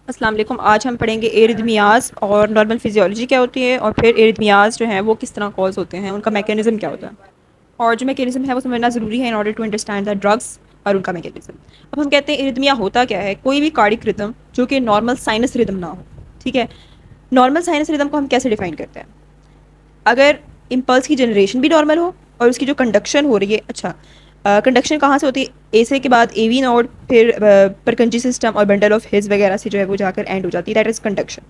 अस्सलाम वालेकुम। आज हम पढ़ेंगे एरिथमियाज़ और नॉर्मल फिजियोलॉजी क्या होती है, और फिर एरिथमियाज़ जो हैं वो किस तरह कॉज होते हैं, उनका मैकेनिज्म क्या होता है, और जो मैकेनिज्म है वो समझना ज़रूरी है in order to understand the drugs और उनका मैकेनिज्म। अब हम कहते हैं एरिथमिया होता क्या है, कोई भी कार्डिक रिदम जो कि नॉर्मल साइनस रिदम ना हो। ठीक है, नॉर्मल साइनस रिदम को हम कैसे डिफाइन करते हैं? अगर इम्पल्स की जनरेशन भी नॉर्मल हो और उसकी जो कंडक्शन हो रही है, अच्छा कंडक्शन कहाँ से होती है? ए से के बाद एवी नोड, फिर परकंजी सिस्टम और बंडल ऑफ हिज वगैरह से जो है वो जाकर एंड हो जाती है, दैट इज कंडक्शन।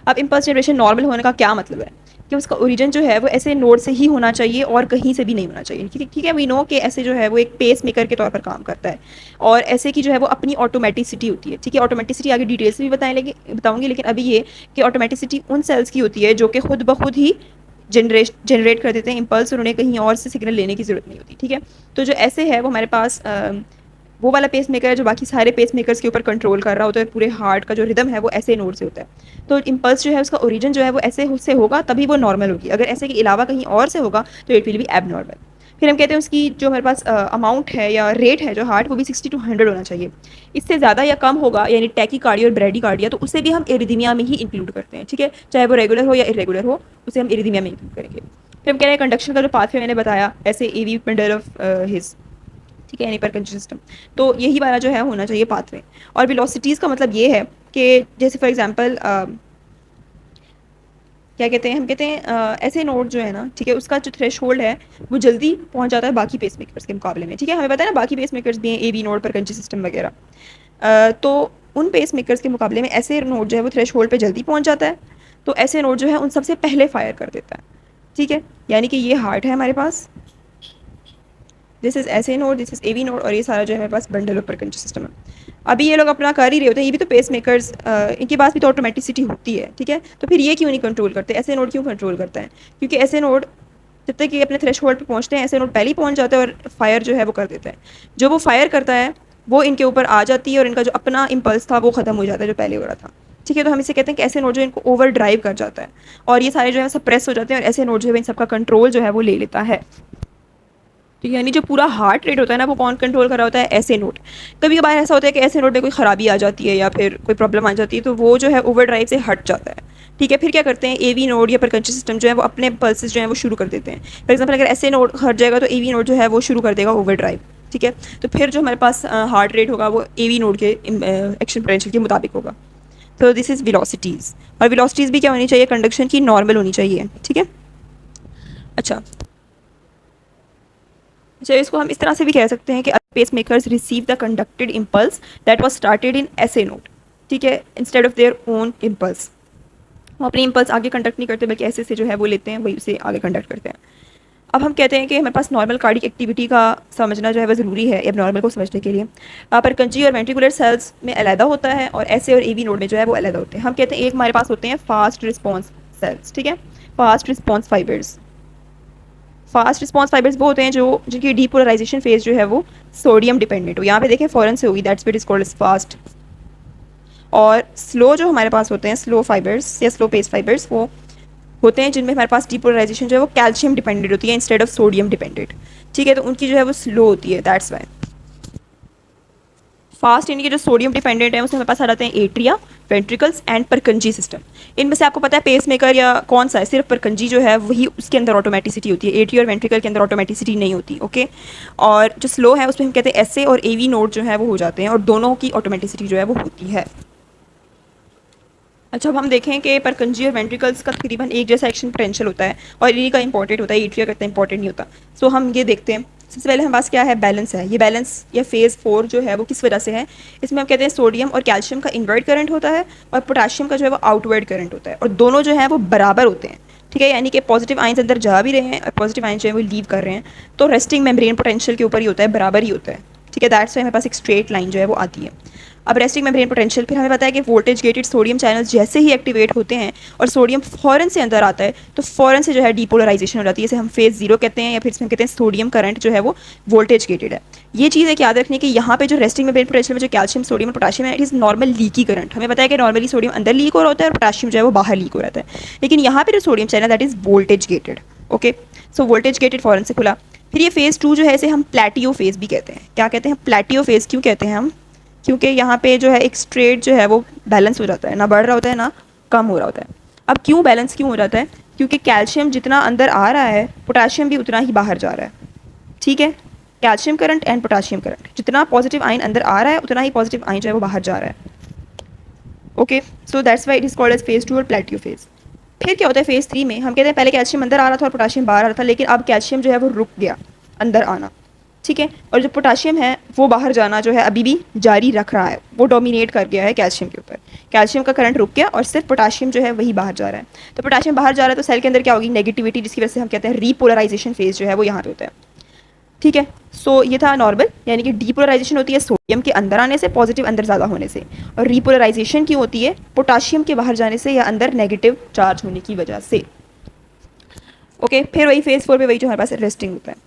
अब इम्पल्स जनरेशन नॉर्मल होने का क्या मतलब है कि उसका ओरिजिन जो है वो ऐसे नोड से ही होना चाहिए और कहीं से भी नहीं होना चाहिए। ठीक है, ठीक है, वी नो कि ऐसे जो है वो एक पेस मेकर के तौर पर काम करता है, और ऐसे की जो है वो अपनी ऑटोमेटिसिटी होती है। ठीक है, ऑटोमेटिसिटी आगे डिटेल्स भी बताऊंगी, लेकिन अभी ये कि ऑटोमेटिसिटी उन सेल्स की होती है जो कि खुद ब खुद ही जनरेट कर देते हैं इम्पल्स, और उन्हें कहीं और से सिग्नल लेने की ज़रूरत नहीं होती। ठीक है, तो जो ऐसे है वो हमारे पास वो वाला पेस मेकर है जो बाकी सारे पेस मेकर्स के ऊपर कंट्रोल कर रहा होता है। पूरे हार्ट का जो रिदम है वो ऐसे नोड से होता है। तो इम्पल्स जो है उसका ओरिजिन जो है वो ऐसे से होगा, तभी वो नॉर्मल होगी। अगर ऐसे के अलावा कहीं और से होगा तो इट विल बी एब नॉर्मल। फिर हम कहते हैं उसकी जो हमारे पास अमाउंट है या रेट है जो हार्ट, वो भी 60 to 100 होना चाहिए। इससे ज़्यादा या कम होगा, यानी टैकीकार्डिया और ब्रेडिकार्डिया, तो उसे भी हम एरिथमिया में ही इंक्लूड करते हैं। ठीक है, चाहे वो रेगुलर हो या इरेगुलर हो, उसे हम एरिथमिया में इंक्लूड करेंगे। फिर हम कह रहे हैं कंडक्शन का जो पाथवे मैंने बताया, ऐसे एवी बंडल ऑफ हिज, ठीक है, यानी परकंजी सिस्टम। तो यही वाला जो है होना चाहिए पाथवे। और वेलोसिटीज़ का मतलब ये है कि जैसे फॉर एग्जांपल क्या कहते हैं, हम कहते हैं ऐसे नोड जो है ना, ठीक है, उसका जो थ्रेश होल्ड है वो जल्दी पहुंच जाता है बाकी पेस मेकर्स के मुकाबले में। ठीक है, हमें पता है ना बाकी पेस मेकर्स भी हैं, ए बी नोड पर कंची सिस्टम वगैरह। तो उन पेस मेकर्स के मुकाबले में ऐसे नोड जो है वो थ्रेश होल्ड पर जल्दी पहुंच जाता है। तो ऐसे नोड जो है उन सबसे पहले फायर कर देता है। ठीक है, यानी कि ये हार्ट है हमारे पास, दिस इज ऐसे node, this is A V node, और ये सारा जो है हमारे पास बंडल ऑफ परकंजी सिस्टम है। अभी ये लोग अपना कर ही रहे होते हैं, ये भी तो पेस मेकर्स, इनके पास भी तो ऑटोमेटिसिटी होती है। ठीक है, तो फिर ये क्यों नहीं कंट्रोल करते? ऐसे नोड क्यों कंट्रोल करता है? क्योंकि ऐसे नोड जब तक ये अपने थ्रेश होल्ड पर पहुँचते हैं, ऐसे नोड पहले ही पहुँच जाता है और फायर जो है वो कर देता है। जो वो फायर करता है वो इनके ऊपर आ जाती है, और इनका जो अपना इम्पल्स था वो ख़त्म हो जाता है जो पहले हो रहा था। ठीक है, तो हम इसे कहते हैं कि ऐसे नोड जो इनको ओवर ड्राइव कर जाता है, और ये सारे जो है सब प्रेस हो जाते हैं, और ऐसे नोड जो है इन सबका कंट्रोल जो है वो ले लेता है। तो यानी जो पूरा हार्ट रेट होता है ना, वो कौन कंट्रोल कर रहा होता है? ऐसे नोट। कभी कभार ऐसा होता है कि ऐसे नोट में कोई ख़राबी आ जाती है या फिर कोई प्रॉब्लम आ जाती है, तो वो जो है ओवर ड्राइव से हट जाता है। ठीक है, फिर क्या करते हैं, एवी नोड या परकंची सिस्टम जो है वो अपने पल्सेस जो है वो शुरू कर देते हैं। फॉर एग्जाम्पल अगर ऐसे नोड हट जाएगा तो एवी नोड जो है वो शुरू कर देगा ओवर ड्राइव। ठीक है, तो फिर जो हमारे पास हार्ट रेट होगा वो एवी नोड के एक्शन पोटेंशियल के मुताबिक होगा। तो दिस इज़ वेलोसिटीज़। और वेलोसिटीज़ भी क्या होनी चाहिए? कंडक्शन की नॉर्मल होनी चाहिए। ठीक है, अच्छा अच्छा, इसको हम इस तरह से भी कह सकते हैं कि pace makers receive the conducted impulse that was started in SA node. ठीक है, instead of their own impulse. वो अपने इम्पल्स आगे कंडक्ट नहीं करते, बल्कि ऐसे से जो है वो लेते हैं, वही उसे आगे कंडक्ट करते हैं। अब हम कहते हैं कि हमारे पास नॉर्मल कार्डिक एक्टिविटी का समझना जो है वो ज़रूरी है अब नॉर्मल को समझने के लिए। परकंजी और वेंट्रिकुलर सेल्स में अलहदा होता है, और ऐसे और एवी नोड में जो है वो अलहदा होते हैं। हम कहते हैं एक हमारे पास होते हैं फास्ट रिस्पॉन्स सेल्स। ठीक है, fast response fibres. Fast response fibres वो होते हैं जो जिनकी डीपोलराइजेशन फेज जो है वो सोडियम डिपेंडेंट हो। यहाँ पे देखें फ़ौरन से होगी, that's what is called as fast. और स्लो जो हमारे पास होते हैं, स्लो फाइबर्स या स्लो पेस फाइबर्स, वो होते हैं जिनमें हमारे पास डीपोलराइजेशन जो है वो कैल्शियम डिपेंडेंट होती है इंस्टेड ऑफ सोडियम डिपेंडेंट। ठीक है, तो उनकी जो है वो स्लो होती है, दैट्स वाई। फास्ट यानी कि जो सोडियम डिपेंडेंट है उसमें हमारे पास आ जाते हैं atria, ventricles and Purkinje system. इनमें से आपको पता है पेस मेकर या कौन सा है? सिर्फ परकंजी जो है वही उसके अंदर ऑटोमेटिसिटी होती है, एट्रिया और वेंट्रिकल के अंदर ऑटोमेटिसिटी नहीं होती। ओके, और जो स्लो है उसमें हम कहते हैं एसए और एवी नोड जो है वो हो जाते हैं, और दोनों की ऑटोमेटिसिटी जो है वो होती है। अच्छा, अब हम देखें कि परकंजी और वेंट्रिकल्स का तकरीबन एक जैसा एक्शन पोटेंशियल होता है, और इन्हीं का इंपॉर्टेंट होता है, एट्रिया का इतना इंपॉर्टेंट नहीं होता। सो हम ये देखते हैं, सबसे पहले हमारे पास क्या है? बैलेंस है। ये बैलेंस या फेज़ 4 जो है वो किस वजह से है? इसमें हम कहते हैं सोडियम और कैल्शियम का इनवर्ट करंट होता है, और पोटाशियम का जो है वो आउटवर्ड करंट होता है, और दोनों जो है वो बराबर होते हैं। ठीक है, यानी कि पॉजिटिव आइंस अंदर जा भी रहे हैं और पॉजिटिव आइंस जो है वो लीव कर रहे हैं, तो रेस्टिंग मेम्ब्रेन पोटेंशियल के ऊपर ही होता है, बराबर ही होता है। ठीक है, दैट्स वाई हमारे पास एक स्ट्रेट लाइन जो है वो आती है। अब रेस्टिंग मेम्ब्रेन पोटेंशियल, फिर हमें पता है कि वोल्टेज गेटेड सोडियम चैनल्स जैसे ही एक्टिवेट होते हैं और सोडियम फ़ौरन से अंदर आता है, तो फ़ौरन से जो है डीपोलराइजेशन हो जाती है, इसे हम फेज़ 0 कहते हैं, या फिर इसमें कहते हैं सोडियम करंट जो है वो वोल्टेज गेटेड है। ये चीज़ एक याद रखने की, यहाँ पे जो रेस्टिंग मेम्ब्रेन पोटेंशियल में जो कैल्शियम, सोडियम और पोटाशियम है, it is normal leaky current. हमें पता है कि नॉर्मली सोडियम अंदर लीक हो रहा होता है और पोटाशियम जो है वो बाहर लीक हो रहा है, लेकिन यहाँ पे जो sodium channel that is voltage gated. Okay, so voltage gated फ़ौरन से खुला। फिर ये फेज़ 2 जो है इसे हम प्लेटियो फेज़ भी कहते हैं। क्या कहते हैं? प्लेटियो फेज़। क्यों कहते हैं हम? क्योंकि यहाँ पे जो है एक स्ट्रेट जो है वो बैलेंस हो जाता है, ना बढ़ रहा होता है ना कम हो रहा होता है। अब क्यों बैलेंस क्यों हो जाता है? क्योंकि कैल्शियम जितना अंदर आ रहा है पोटाशियम भी उतना ही बाहर जा रहा है, ठीक है। Calcium current and potassium current, जितना पॉजिटिव आयन अंदर आ रहा है उतना ही पॉजिटिव आयन जो है वो बाहर जा रहा है। Okay, so that's why it is called as phase 2 और प्लेट्यू फेज। फिर क्या होता है फेज 3 में? हम कहते हैं पहले कैल्शियम अंदर आ रहा था और पोटाशियम बाहर आ रहा था, लेकिन अब कैल्शियम जो है वो रुक गया अंदर आना, ठीक है। और जो पोटाशियम है वो बाहर जाना जो है अभी भी जारी रख रहा है, वो डोमिनेट कर गया है कैल्शियम के ऊपर। कैल्शियम का करंट रुक गया और सिर्फ पोटाशियम जो है वही बाहर जा रहा है। तो पोटाशियम बाहर जा रहा है तो सेल के अंदर क्या होगी? नेगेटिविटी, जिसकी वजह से हम कहते हैं रीपोलराइजेशन फेज जो है वो यहाँ पे होता है, ठीक है। सो ये था नॉर्मल, यानी कि डीपोलराइजेशन होती है सोडियम के अंदर आने से, पॉजिटिव अंदर ज़्यादा होने से, और रीपोलराइजेशन की होती है पोटाशियम के बाहर जाने से या अंदर नेगेटिव चार्ज होने की वजह से। ओके, फिर वही फेज 4 पे वही जो हमारे पास रेस्टिंग होता है।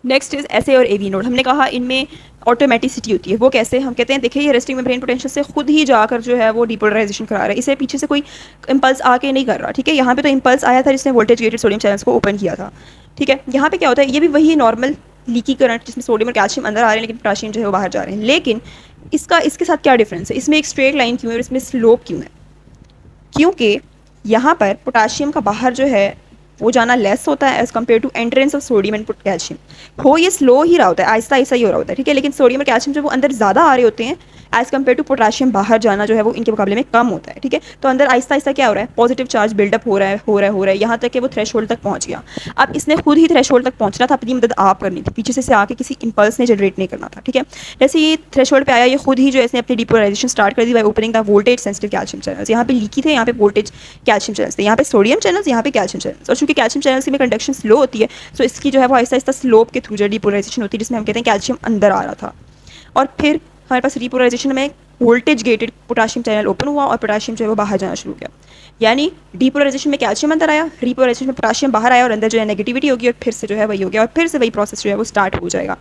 नेक्स्ट इज एसए और एवी नोड। हमने कहा इनमें ऑटोमेटिसिटी होती है। वो कैसे? हम कहते हैं देखिए ये रेस्टिंग मेम्ब्रेन पोटेंशियल से खुद ही जाकर जो है वो डिपोलराइजेशन करा रहा है, इसे पीछे से कोई इंपल्स आके नहीं कर रहा, ठीक है। यहाँ पे तो इंपल्स आया था जिसने वोल्टेज गेटेड सोडियम चैनल्स को ओपन किया था, ठीक है। यहाँ पे क्या होता है? ये भी वही नॉर्मल लीकी करंट जिसमें सोडियम और कैल्शियम अंदर आ रहे हैं लेकिन पोटाशियम जो है वो बाहर जा रहे हैं, लेकिन इसके साथ क्या डिफरेंस है? इसमें एक स्ट्रेट लाइन क्यों है और इसमें स्लोप क्यों है? क्योंकि यहाँ पर पोटाशियम का बाहर जो है वो जाना लेस होता है as compare to entrance of sodium and calcium. हो ये स्लो ही रहा होता है, आहिस्ता आहिस्ता ही हो रहा होता है, ठीक है। लेकिन सोडियम और कैल्शियम जब वो अंदर ज़्यादा आ रहे होते हैं एज कम्पेयर टू पोटाशियम, बाहर जाना जो है वो इनके मुकाबले में कम होता है, ठीक है। तो अंदर आहिस्ता आहिस्ता क्या हो रहा है? पॉजिटिव चार्ज बिल्डअप हो रहा है, हो रहा है, हो रहा है, यहाँ तक कि वो थ्रेशोल्ड तक पहुँच गया। अब इसने खुद ही थ्रेशोल्ड तक पहुँचना था, अपनी मदद आप करनी थी, पीछे से आके किसी इंपल्स ने जनरेट नहीं करना था, ठीक है। जैसे ये थ्रेशोल्ड पे आया, ये खुद ही जो है अपनी डिपोलराइजेशन स्टार्ट कर दी by opening the voltage sensitive calcium channels. यहाँ पे लीकी थे, यहाँ पे वोल्टेज कैल्शियम चैनल्स थे, यहाँ पे सोडियम चैनल्स, यहाँ पे कैल्शियम चैनल्स। और चूंकि कैल्शियम चैनल्स में कंडक्शन स्लो होती है तो इसकी जो है वो आहिस्ता आहिस्ता स्लोप के थ्रू जो डिपोलराइजेशन होती है, जिसमें हम कहते हैं कैल्शियम अंदर आ रहा था। और फिर हमारे पास रिपोलराइजेशन में voltage gated potassium channel open हुआ और पोटाशियम जो है वो बाहर जाना शुरू किया। यानी डिपोलराइजेशन में कैल्शियम अंदर आया, रिपोलराइजेशन में पोटाशियम बाहर आया और अंदर जो है नेगेटिविटी होगी और फिर से जो है वही हो गया और फिर से वही प्रोसेस जो है वो स्टार्ट हो जाएगा,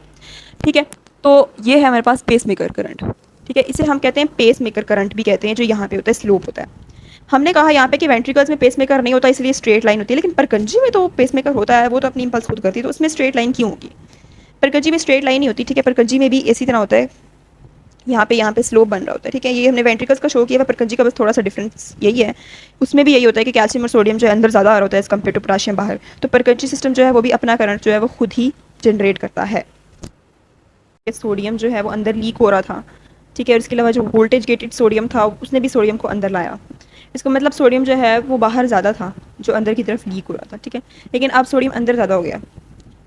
ठीक है। तो ये है हमारे पास पेस मेकर करंट, ठीक है। इसे हम कहते हैं पेस मेकर करंट भी कहते हैं, जो यहाँ पे होता है स्लोप होता है। हमने कहा यहाँ पे कि वेंट्रिकल्स में पेस मेकर नहीं होता इसलिए स्ट्रेट लाइन होती है, लेकिन परकंजी में तो पेस मेकर होता है, वो तो अपनी इंपल्स खुद करती है, तो उसमें स्ट्रेट लाइन क्यों होगी? परकंजी में स्ट्रेट लाइन नहीं होती, ठीक है। परकंजी में भी इसी तरह होता है, यहाँ पे स्लोप बन रहा होता है, ठीक है। ये हमने वेंट्रिकल्स का शो किया, परकंजी का बस थोड़ा सा डिफरेंस यही है। उसमें भी यही होता है कि कैल्शियम और सोडियम जो है अंदर ज़्यादा आ रहा होता है एज कम्पेयर टू पोटाशियम बाहर। तो परकंजी सिस्टम जो है वो भी अपना करंट जो है वो खुद ही जनरेट करता है। सोडियम जो है वो अंदर लीक हो रहा था, ठीक है। और इसके अलावा जो वोल्टेज गेटेड सोडियम था उसने भी सोडियम को अंदर लाया। इसका मतलब सोडियम जो है वो बाहर ज़्यादा था जो अंदर की तरफ लीक हो रहा था, ठीक है। लेकिन अब सोडियम अंदर ज़्यादा हो गया।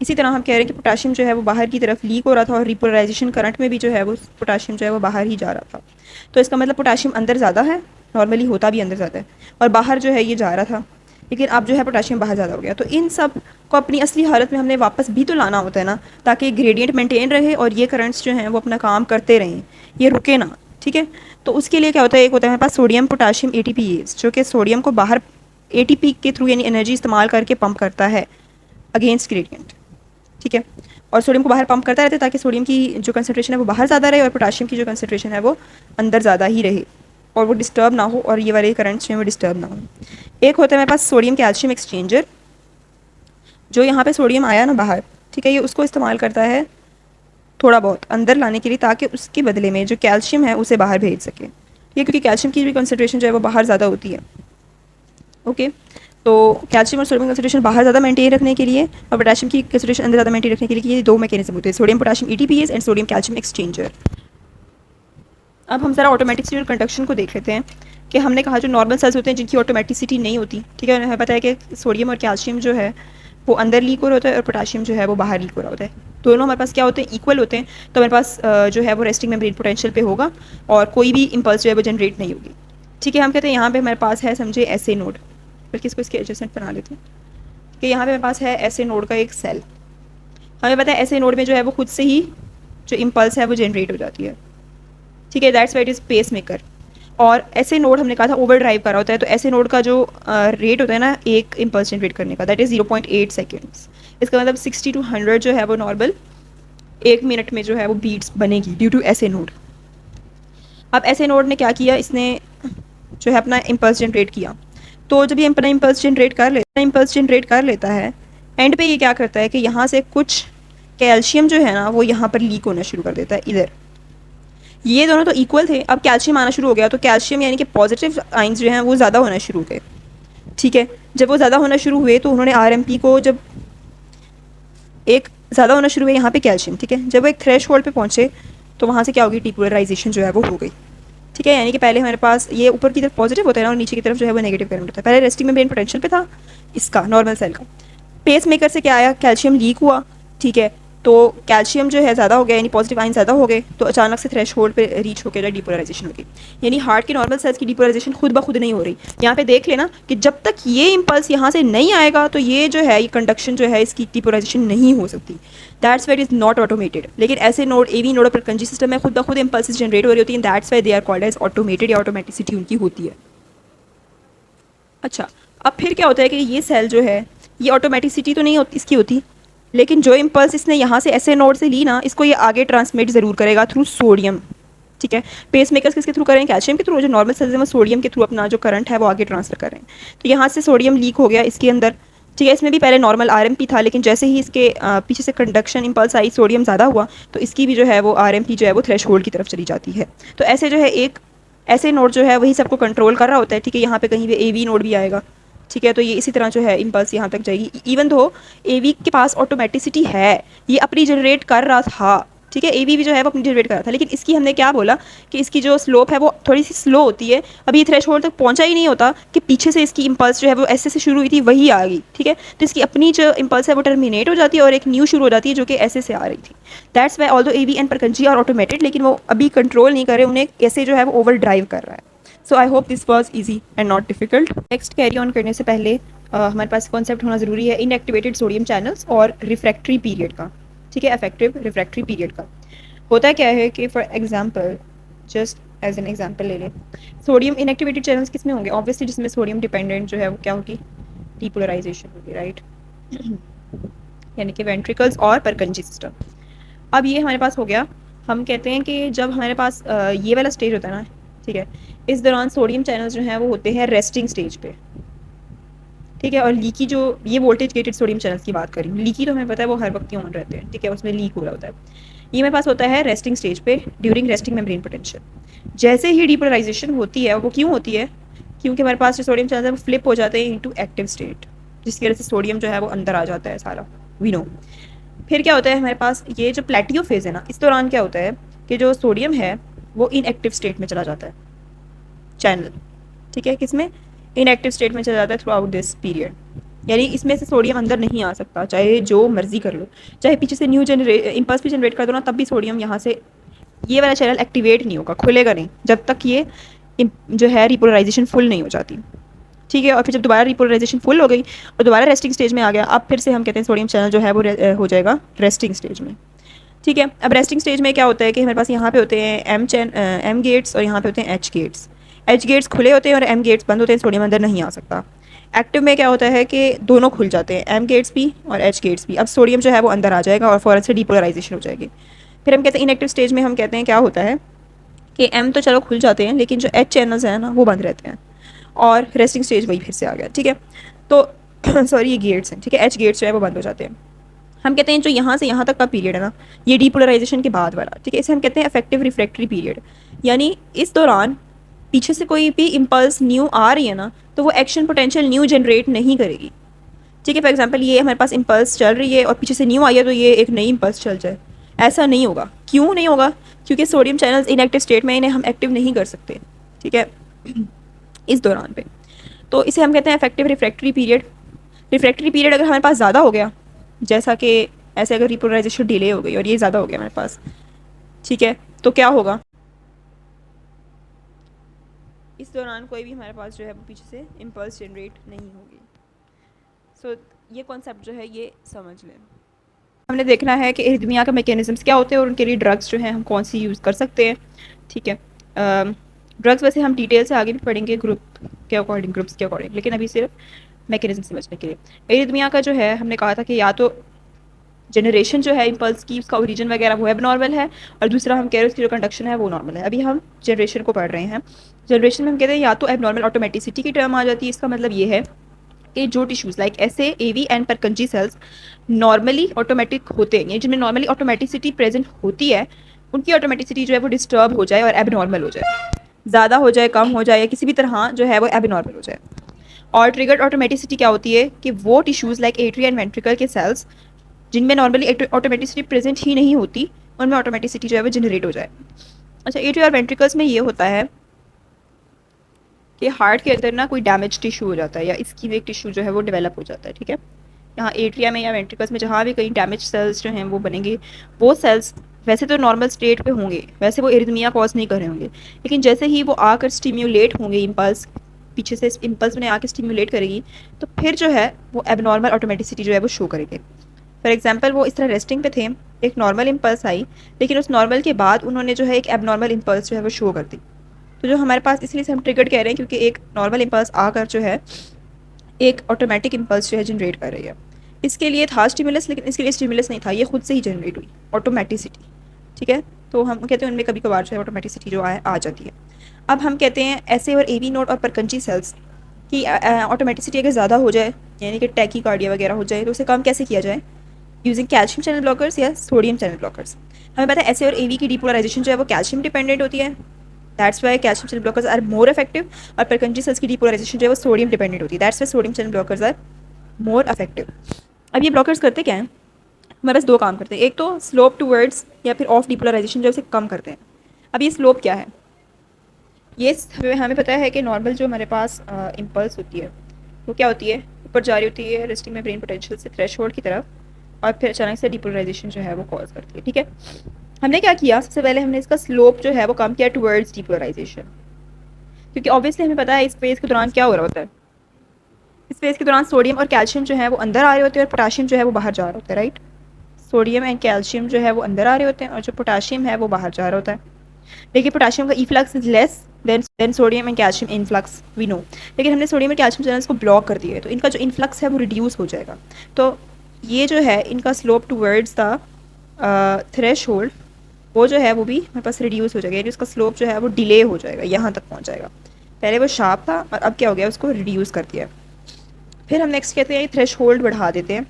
इसी तरह हम कह रहे हैं कि पोटाशियम जो है वो बाहर की तरफ लीक हो रहा था और रिपोलराइजेशन करंट में भी जो है वो पोटाशियम जो है वो बाहर ही जा रहा था। तो इसका मतलब पोटाशियम अंदर ज़्यादा है, नॉर्मली होता भी अंदर ज़्यादा है, और बाहर जो है ये जा रहा था, लेकिन अब जो है पोटाशियम बाहर ज़्यादा हो गया। तो इन सब को अपनी असली हालत में हमने वापस भी तो लाना होता है ना, ताकि ग्रेडियंट मेंटेन रहे और ये करंट्स जो हैं वो अपना काम करते रहें, ये रुके ना, ठीक है। तो उसके लिए क्या होता है? एक होता है हमारे पास सोडियम पोटाशियम एटीपीएज, जो कि सोडियम को बाहर एटीपी के थ्रू यानी एनर्जी इस्तेमाल करके पंप करता है अगेंस्ट ग्रेडियंट, ठीक है। और सोडियम को बाहर पंप करता रहता है ताकि सोडियम की जो कंसनट्रेशन है वो बाहर ज़्यादा रहे और पोटाशियम की जो कंसनट्रेशन है वो अंदर ज़्यादा ही रहे और वो डिस्टर्ब ना हो, और ये वाले करंट्स जो है वो डिस्टर्ब ना हो। एक होता है मेरे पास सोडियम कैल्शियम एक्सचेंजर, जो यहाँ पे सोडियम आया ना बाहर, ठीक है, ये उसको इस्तेमाल करता है थोड़ा बहुत अंदर लाने के लिए, ताकि उसके बदले में जो कैल्शियम है उसे बाहर भेज सके, ठीक है, क्योंकि कैल्शियम की भी कंसनट्रेशन जो है वो बाहर ज़्यादा होती है। ओके, तो कैल्शियम और सोडियम कंसनट्रेशन बाहर ज़्यादा मेंटेन रखने के लिए और पोटेशियम की कंसनट्रेशन अंदर ज़्यादा मेंटेन रखने के लिए ये दो मैकेनिज्म होते हैं, sodium potassium ATPase and sodium calcium exchanger. अब हम ज़रा ऑटोमेटिसिटी और कंडक्शन को देख लेते हैं कि हमने कहा जो नॉर्मल सेल्स होते हैं जिनकी ऑटोमेटिसिटी नहीं होती, ठीक है, हमें पता है कि सोडियम और कैल्शियम जो है वो अंदर लीक हो रहा होता है और पोटाशियम जो है वो बाहर लीक हो रहा होता है। दोनों हमारे पास क्या होते हैं? इक्वल होते हैं। तो हमारे पास जो है वो रेस्टिंग मेम्ब्रेन पोटेंशियल पे होगा और कोई भी इंपल्स जो है वो जनरेट नहीं होगी, ठीक है। हम कहते हैं यहाँ पे हमारे पास है, समझे, एसए नोड, बल्कि इसको इसके एडजस्टमेंट बना लेते हैं कि यहाँ पे हमारे पास है एसए नोड का एक सेल। हमें पता है एसए नोड में जो है वो खुद से ही जो इम्पल्स है वो जनरेट हो जाती है, ठीक है। That's why it is pace maker. और ऐसे नोड हमने कहा था ओवर ड्राइव कर रहा होता है, तो ऐसे नोड का जो रेट होता है ना एक इम्पल्स जनरेट करने का, दैट इज़ 0.8 सेकेंड्स। इसका मतलब 60 to 100 जो है वो नॉर्मल 1 मिनट में जो है वो बीट्स बनेगी ड्यू टू ऐसे नोड। अब ऐसे नोड ने क्या किया? इसने जो है अपना इम्पल्स जनरेट किया। तो जब ये अपना इम्पल्स जनरेट कर लेता है, एंड पे ये क्या करता है कि यहाँ से कुछ कैल्शियम जो है ना वो यहाँ पर लीक होना शुरू कर देता है इधर। ये दोनों तो इक्वल थे, अब कैल्शियम आना शुरू हो गया, तो कैल्शियम यानी कि पॉजिटिव आइंस जो हैं वो ज़्यादा होना शुरू हो गए, ठीक है। जब वो ज़्यादा होना शुरू हुए तो उन्होंने आरएमपी को जब एक ज़्यादा होना शुरू हुए यहाँ पे कैल्शियम, ठीक है, जब वो एक थ्रेश होल्ड पर पहुँचे तो वहाँ से क्या होगी, डिपोलराइजेशन जो है वो हो गई, ठीक है। यानी कि पहले हमारे पास ये ऊपर की तरफ पॉजिटिव होता है ना और नीचे की तरफ जो है वो नेगेटिव करंट होता है। पहले रेस्टिंग मेम्ब्रेन पोटेंशियल पे था इसका नॉर्मल सेल का, पेस मेकर से क्या आया, कैल्शियम लीक हुआ, ठीक है। तो कैल्शियम जो है ज़्यादा हो गया, यानी पॉजिटिव आइन ज़्यादा हो गए, तो अचानक से थ्रेश होल्ड पर रीच होकर जो डिपोलराइजेशन होगी। यानी हार्ट के नॉर्मल सेल्स की डिपोलराइजेशन खुद ब खुद नहीं हो रही। यहाँ पे देख लेना कि जब तक ये इम्पल्स यहाँ से नहीं आएगा तो ये जो है, ये कंडक्शन जो है, इसकी डिपोलराइजेशन नहीं हो सकती। That's why is not automated. लेकिन ऐसे नोड एवी नोड पर कंजी सिस्टम में खुद ब खुद इम्पल्स जनरेट हो रही होती है, that's why they are called as automated, या ऑटोमेटिसिटी उनकी होती है। अच्छा, अब फिर क्या होता है कि ये सेल जो है, ये ऑटोमेटिसिटी तो नहीं होती इसकी होती, लेकिन जो इम्पल्स इसने यहाँ से ऐसे नोड से ली ना, इसको ये आगे ट्रांसमिट ज़रूर करेगा थ्रू सोडियम, ठीक है। पेस मेकर्स किसके थ्रू करें, कैल्शियम के थ्रू। जो नॉर्मल सेल्स हैं वो सोडियम के थ्रू अपना जो करंट है वो आगे ट्रांसफर कर रहे हैं। तो यहाँ से सोडियम लीक हो गया इसके अंदर, ठीक है। इसमें भी पहले नॉर्मल आरएमपी था, लेकिन जैसे ही इसके पीछे से कंडक्शन इम्पल्स आई, सोडियम ज़्यादा हुआ, तो इसकी भी जो है वो आरएमपी जो है वो थ्रेश होल्ड की तरफ चली जाती है। तो ऐसे जो है एक ऐसे नोड जो है वही सबको कंट्रोल कर रहा होता है, ठीक है। यहाँ पे कहीं भी एवी नोड भी आएगा, ठीक है। तो ये इसी तरह जो है इम्पल्स यहाँ तक जाएगी, इवन दो एवी के पास ऑटोमेटिसिटी है, ये अपनी जनरेट कर रहा था, ठीक है। एवी भी जो है वो अपनी जनरेट कर रहा था, लेकिन इसकी हमने क्या बोला कि इसकी जो स्लोप है वो थोड़ी सी स्लो होती है। अभी थ्रेश होल्ड तक पहुंचा ही नहीं होता कि पीछे से इसकी इम्पल्स जो है वो ऐसे से शुरू हुई थी वही आ गई, ठीक है। तो इसकी अपनी जो इम्पल्स है वो टर्मिनेट हो जाती है और एक न्यू शुरू हो जाती है जो कि ऐसे से आ रही थी। That's why although AV and Purkinje are automated, लेकिन वो अभी कंट्रोल नहीं कर रहे, उन्हें ऐसे जो है वो ओवर ड्राइव कर रहा है। So I hope this was easy and not difficult. Next carry on करने से पहले हमारे पास कॉन्सेप्ट होना ज़रूरी है इनएक्टिवेटेड सोडियम चैनल्स और रिफ्रैक्टरी पीरियड का, ठीक है, इफेक्टिव रिफ्रैक्टरी पीरियड का। होता क्या है कि for example, just as an example ले लें, सोडियम इनएक्टिवेटेड चैनल्स किस में होंगे, ऑब्वियसली जिसमें सोडियम डिपेंडेंट जो है वो क्या होगी, डिपोलराइजेशन होगी, राइट, यानी कि वेंट्रिकल्स और परकंजी सिस्टम। अब ये हमारे पास हो गया। हम कहते हैं कि जब हमारे पास ये वाला स्टेज होता है ना, ठीक है, इस दौरान सोडियम चैनल्स जो हैं वो होते हैं रेस्टिंग स्टेज पे, ठीक है। और लीकी जो ये वोल्टेज गेटेड सोडियम चैनल्स की बात करी, लीकी तो हमें पता है वो हर वक्त ऑन रहते हैं, ठीक है, उसमें लीक हो रहा होता है। ये मेरे पास होता है रेस्टिंग स्टेज पे ड्यूरिंग रेस्टिंग मेम्ब्रेन पोटेंशियल। जैसे ही डिपोलराइजेशन होती है, वो क्यों होती है, क्योंकि हमारे पास जो सोडियम चैनल्स है वो फ्लिप हो जाते हैं इनटू एक्टिव स्टेट, जिसकी वजह से सोडियम जो है वो अंदर आ जाता है सारा, वी नो। फिर क्या होता है हमारे पास, ये जो प्लेटियो फेज है ना, इस दौरान क्या होता है कि जो सोडियम है वो इनएक्टिव स्टेट में चला जाता है चैनल, ठीक है, किसमें, इनएक्टिव स्टेट में चला जाता है थ्रू आउट दिस पीरियड। यानी इसमें से सोडियम अंदर नहीं आ सकता, चाहे जो मर्जी कर लो, चाहे पीछे से न्यू इम्पल्स भी जनरेट कर दो ना, तब भी सोडियम यहाँ से ये वाला चैनल एक्टिवेट नहीं होगा, खुलेगा नहीं जब तक ये जो है रिपोलराइजेशन फुल नहीं हो जाती, ठीक है। और फिर जब दोबारा रिपोलराइजेशन फुल हो गई और दोबारा रेस्टिंग स्टेज में आ गया, अब फिर से हम कहते हैं सोडियम चैनल जो है वो हो जाएगा रेस्टिंग स्टेज में, ठीक है। अब रेस्टिंग स्टेज में क्या होता है कि हमारे पास यहाँ पे होते हैं एम गेट्स और यहाँ पे होते हैं एच गेट्स। एच गेट्स खुले होते हैं और एम गेट्स बंद होते हैं, सोडियम अंदर नहीं आ सकता। एक्टिव में क्या होता है कि दोनों खुल जाते हैं, एम गेट्स भी और एच गेट्स भी। अब सोडियम जो है वो अंदर आ जाएगा और फ़ौरन से डिपोलराइजेशन हो जाएगी। फिर हम कहते हैं इनएक्टिव स्टेज में हम कहते हैं क्या होता है कि एम तो चलो खुल जाते हैं, लेकिन जो एच चैनल्स हैं ना वो बंद रहते हैं, और रेस्टिंग स्टेज वही फिर से आ गया, ठीक है। तो सॉरी ये गेट्स हैं, ठीक है, एच गेट्स जो है वो बंद हो जाते हैं। हम कहते हैं जो यहाँ से यहाँ तक का पीरियड है ना, ये डिपोलराइजेशन के बाद वाला, ठीक है, इसे हम कहते हैं इफेक्टिव रिफ्रैक्टरी पीरियड। यानी इस दौरान पीछे से कोई भी इम्पल्स न्यू आ रही है ना, तो वो एक्शन पोटेंशियल न्यू जनरेट नहीं करेगी, ठीक है। फॉर एग्जांपल ये हमारे पास इम्पल्स चल रही है और पीछे से न्यू आई है तो ये एक नई इम्पल्स चल जाए, ऐसा नहीं होगा। क्यों नहीं होगा, क्योंकि सोडियम चैनल्स इनएक्टिव स्टेट में, इन्हें हम एक्टिव नहीं कर सकते, ठीक है, इस दौरान पे। तो इसे हम कहते हैं effective refractory period. Refractory period अगर हमारे पास ज़्यादा हो गया, जैसा कि ऐसे अगर रिपोलराइजेशन डिले हो गई और ये ज़्यादा हो गया हमारे पास, ठीक है, तो क्या होगा, इस दौरान कोई भी हमारे पास जो है वो पीछे से इम्पल्स जनरेट नहीं होगी। सो ये कॉन्सेप्ट जो है ये समझ लें। हमने देखना है कि एरिथमिया का मैकेनिज्म्स क्या होते हैं और उनके लिए ड्रग्स जो हैं हम कौन सी यूज़ कर सकते हैं, ठीक है। ड्रग्स वैसे हम डिटेल से आगे भी पढ़ेंगे ग्रुप के अकॉर्डिंग, ग्रुप्स के अकॉर्डिंग, लेकिन अभी सिर्फ मैकेनिज्म समझने के लिए। एरिथमिया का जो है हमने कहा था कि या तो जनरेशन जो है इम्पल्स की उसका ओरिजिन वगैरह वो एबनॉर्मल है, और दूसरा हम कह रहे हैं उसकी जो कंडक्शन है वो नॉर्मल है। अभी हम जनरेशन को पढ़ रहे हैं। जनरेशन में हम कहते हैं या तो एबनॉर्मल ऑटोमेटिसिटी की टर्म आ जाती है, इसका मतलब ये है कि जो टिश्यूज़ लाइक ऐसे AV and Purkinje cells normally automatic होते हैं, जिनमें नॉर्मली ऑटोमेटिसिटी प्रेजेंट होती है, उनकी ऑटोमेटिसिटी जो है वो डिस्टर्ब हो जाए और एबनॉर्मल हो जाए, ज़्यादा हो जाए, कम हो जाए, या किसी भी तरह जो है वो एबनॉर्मल हो जाए। और ट्रिगर्ड ऑटोमेटिसिटी क्या होती है कि वो tissues like atria and ventricle के सेल्स जिनमें नॉर्मली ऑटोमेटिसिटी प्रेजेंट ही नहीं होती, उनमें ऑटोमेटिसिटी जो है वो जनरेट हो जाए। अच्छा, एट्रिया और वेंट्रिकल्स में ये होता है कि हार्ट के अंदर ना कोई डैमेज टिश्यू हो जाता है या इस्कीमिक टिश्यू जो है वो डेवलप हो जाता है, ठीक है। यहाँ एट्रिया में या वेंट्रिकल्स में जहाँ भी कहीं डैमेज सेल्स जो हैं वो बनेंगे, वो सेल्स वैसे तो नॉर्मल स्टेट पे होंगे, वैसे वो एरिथमिया कॉज नहीं कर रहे होंगे, लेकिन जैसे ही वो आकर स्टिम्युलेट होंगे, इम्पल्स पीछे से इम्पल्स में आकर स्टिम्युलेट करेगी, तो फिर जो है वो एबनॉर्मल ऑटोमेटिसिटी जो है वो शो करेंगे। फॉर एग्जाम्पल वो इस तरह रेस्टिंग पे थे, एक नॉर्मल इम्पल्स आई, लेकिन उस नॉर्मल के बाद उन्होंने जो है एक एबनॉर्मल इम्पल्स जो है वो शो कर दी। तो जो हमारे पास, इसलिए से हम ट्रिगर्ड कह रहे हैं क्योंकि एक नॉर्मल इम्पल्स आकर जो है एक ऑटोमेटिक इम्पल्स जो है जनरेट कर रही है। इसके लिए था स्टिमुलस, लेकिन इसके लिए स्टिमुलस नहीं था, ये खुद से ही जनरेट हुई ऑटोमेटिसिटी, ठीक है। तो हम कहते हैं उनमें कभी कभार जो है ऑटोमेटिसिटी जो आ जाती है। अब हम कहते हैं ऐसे और एवी नोड और परकंची सेल्स की ऑटोमेटिसिटी अगर ज़्यादा हो जाए, यानी कि टैकीकार्डिया वगैरह हो जाए, तो उसे कम कैसे किया जाए? यूजिंग कैल्शियम चैनल ब्लॉकर्स या सोडियम चैनल ब्लॉकर्स। हमें पता है ऐसे और एवी की डिपोलराइजेशन जो है वो कैल्शियम डिपेंडेंट होती है, that's why calcium channel blockers are more effective. और परकंजी सेल्स की डिपोलराइजेशन जो है वो सोडियम डिपेंडेंट होती है, that's why sodium channel blockers are more effective. अब ये ब्लॉकर्स करते क्या हैं? हमारे पास दो काम करते हैं, एक तो स्लोप टूवर्ड्स या फिर ऑफ डिपोलराइजेशन जो उसे कम करते हैं। अब ये स्लोप क्या है? ये हमें पता है कि नॉर्मल जो हमारे पास इम्पल्स होती है वो क्या होती है, ऊपर जा रही होती है रेस्टिंग में ब्रेन पोटेंशियल से थ्रेशोल्ड की तरफ, और फिर अचानक से डिपोलराइजेशन जो है वो कॉज करती है, ठीक है। हमने क्या किया, सबसे पहले हमने इसका स्लोप जो है वो कम किया टुवर्ड्स डिपोलराइजेशन, क्योंकि ऑब्वियसली हमें पता है इस फेज के दौरान क्या हो रहा होता है। इस फेज के दौरान सोडियम और कैल्शियम जो है वो अंदर आ रहे होते हैं और पोटाशियम जो है वो बाहर जा रहा होता है, राइट। सोडियम एंड कैल्शियम जो है वो अंदर आ रहे होते हैं और जो पोटाशियम है वो बाहर जा रहा होता है। लेकिन पोटाशियम का efflux is less than sodium and calcium influx we know, लेकिन हमने सोडियम और कैल्शियम चैनल्स को ब्लॉक कर दिया है, तो इनका जो इनफ्लक्स है वो रिड्यूस हो जाएगा। तो ये जो है इनका slope towards the threshold, वो जो है वो भी हमारे पास रिड्यूस हो जाएगा, यानी उसका स्लोप जो है वो डिले हो जाएगा, यहाँ तक पहुँच जाएगा। पहले वो शार्प था और अब क्या हो गया, उसको रिड्यूस कर दिया। फिर हम नेक्स्ट कहते हैं थ्रेश होल्ड बढ़ा देते हैं।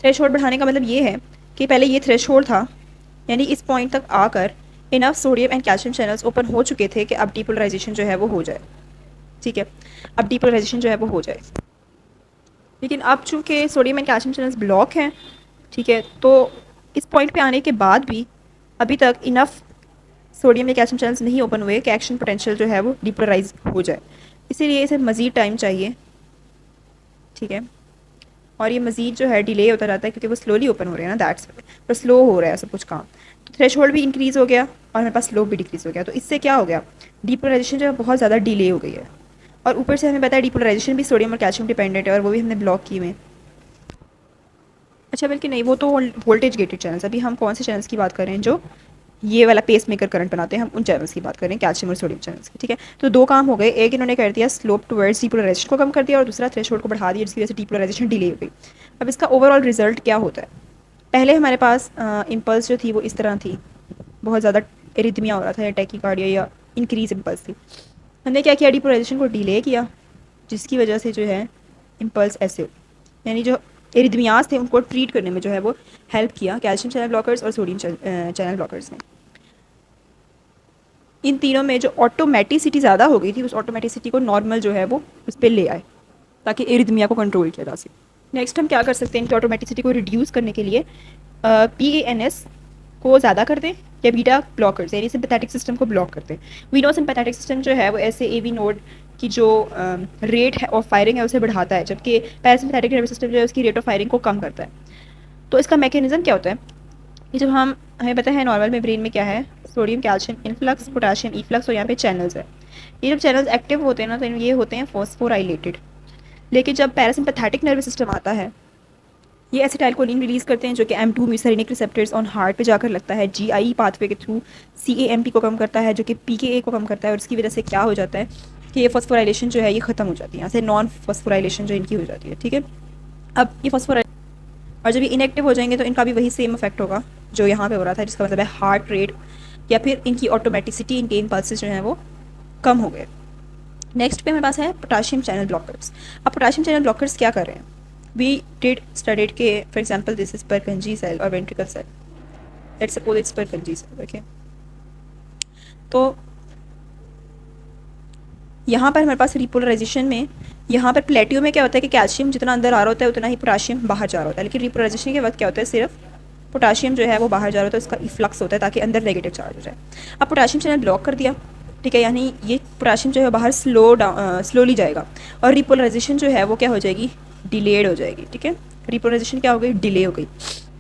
थ्रेश होल्ड बढ़ाने का मतलब ये है कि पहले ये थ्रेश होल्ड था, यानी इस पॉइंट तक आकर enough sodium and calcium channels open हो चुके थे कि अब डिपोलराइजेशन जो है वो हो जाए, ठीक है, अब डिपोलराइजेशन जो है वो हो जाए। लेकिन अब चूँकि sodium and calcium channels block हैं, ठीक है, तो इस पॉइंट पे आने के बाद भी अभी तक इनफ सोडियम या कैल्शियम चैनल्स नहीं ओपन हुए कि एक्शन पोटेंशियल जो है वो डिपोलराइज हो जाए, इसीलिए इसे मज़ीद टाइम चाहिए, ठीक है। और ये मज़ीद जो है डिले होता रहता है क्योंकि वो स्लोली ओपन हो रहे हैं ना, दैट्स पर स्लो हो रहा है सब कुछ काम। तो थ्रेश होल्ड भी इंक्रीज़ हो गया और हमारे पास स्लोप भी डिक्रीज़ हो गया, तो इससे क्या हो गया, डिपोलराइजेशन जो है बहुत ज़्यादा डिले हो गई है। और ऊपर से हमें पता है डिपोलराइजेशन भी सोडियम और कैल्शियम डिपेंडेंट है और वो भी हमने ब्लॉक किए हुए। अच्छा, बल्कि नहीं, वो तो वोल्टेज गेटेड चैनल्स, अभी हम कौन से चैनल्स की बात कर रहे हैं, जो ये वाला पेस मेकर करंट बनाते हैं, हम उन चैनल्स की बात कर रहे हैं, कैल्शियम और सोडियम चैनल्स की, ठीक है। तो दो काम हो गए, एक इन्होंने कर दिया स्लोप टुवर्ड्स डिपोलराइजेशन को कम कर दिया और दूसरा थ्रेशोल्ड को बढ़ा दिया, जिसकी वजह से डिपोलराइजेशन डिले हो गई। अब इसका ओवरऑल रिजल्ट क्या होता है? पहले हमारे पास इम्पल्स जो थी वो इस तरह थी, बहुत ज़्यादा एरिथमिया हो रहा था या टैकीकार्डिया या इंक्रीज इम्पल्स थी। हमने क्या किया, डिपोलराइजेशन को डिले किया, जिसकी वजह से जो है इम्पल्स ऐसे हो, यानी जो एरिथमियाज थे उनको ट्रीट करने में जो है वो हेल्प किया कैल्शियम चैनल ब्लॉकर्स और सोडियम चैनल ब्लॉकर्स ने। इन तीनों में जो ऑटोमेटिसिटी ज़्यादा हो गई थी, उस ऑटोमेटिसिटी को नॉर्मल जो है वो उस पर ले आए ताकि एरिथमिया को कंट्रोल किया जा सके। नेक्स्ट हम क्या कर सकते हैं, इनकी ऑटोमेटिसिटी को रिड्यूस करने के लिए PANS को ज़्यादा कर दें या बीटा ब्लॉकर्स यानी सिंपैथेटिक सिस्टम को ब्लॉक करते हैं। वी नो सिंपैथेटिक सिस्टम जो है वो ऐसे AV नोड की जो रेट है ऑफ फायरिंग है उसे बढ़ाता है, जबकि पैरासिम्पैथेटिक नर्वस सिस्टम जो है उसकी रेट ऑफ फायरिंग को कम करता है। तो इसका मैकेनिज्म क्या होता है कि जब हमें पता है नॉर्मल में ब्रेन में क्या है, sodium calcium influx, potassium efflux और यहाँ पे चैनल्स है। ये जब चैनल्स एक्टिव होते हैं ना तो ये होते हैं फॉस्फोराइलेटेड। लेकिन जब पैरासिम्पैथेटिक नर्वस सिस्टम आता है, ये एसिटाइलकोलिन रिलीज़ करते हैं जो कि M2 म्यूसेरिनिक रिसेप्टर्स ऑन हार्ट पे जाकर लगता है, GI पाथवे के थ्रू CAMP को कम करता है जो कि PKA को कम करता है, और इसकी वजह से क्या हो जाता है कि ये फॉस्फोराइलेशन जो है ये ख़त्म हो जाती है, यहाँ से नॉन फॉस्फोराइलेशन जो इनकी हो जाती है, ठीक है। अब ये फॉस्फोराइल और जब ये इनएक्टिव हो जाएंगे तो इनका भी वही सेम इफेक्ट होगा जो यहाँ पे हो रहा था, जिसका मतलब है हार्ट रेट या फिर इनकी ऑटोमेटिसिटी, इनके इम्पल्सेस जो हैं वो कम हो गए। नेक्स्ट पे हमारे पास है पोटाशियम चैनल ब्लॉकर्स। अब पोटाशियम चैनल ब्लॉकर्स क्या कर रहे हैं, वी डिड स्टडीड के for example this is Purkinje cell और ventricle cell. Let's suppose it's perfectly okay. तो यहाँ पर हमारे पास रिपोलराइजेशन में, यहाँ पर प्लेटियो में क्या होता है कि कैल्शियम जितना अंदर आ रहा होता है उतना ही पोटाशियम बाहर जा रहा होता है, लेकिन रिपोलराइजेशन के वक्त क्या होता है सिर्फ पोटाशियम जो है वो बाहर जा रहा होता है, उसका इफ्लक्स होता है ताकि अंदर नेगेटिव चार्ज हो जाए। अब पोटाशियम चैनल ब्लॉक कर दिया, ठीक है, यानी ये पोटाशियम जो है बाहर स्लोली जाएगा और रिपोलराइजेशन जो है वो क्या हो जाएगी, डिलेड हो जाएगी, ठीक है। रिपोलराइजेशन क्या हो गई, डिले हो गई।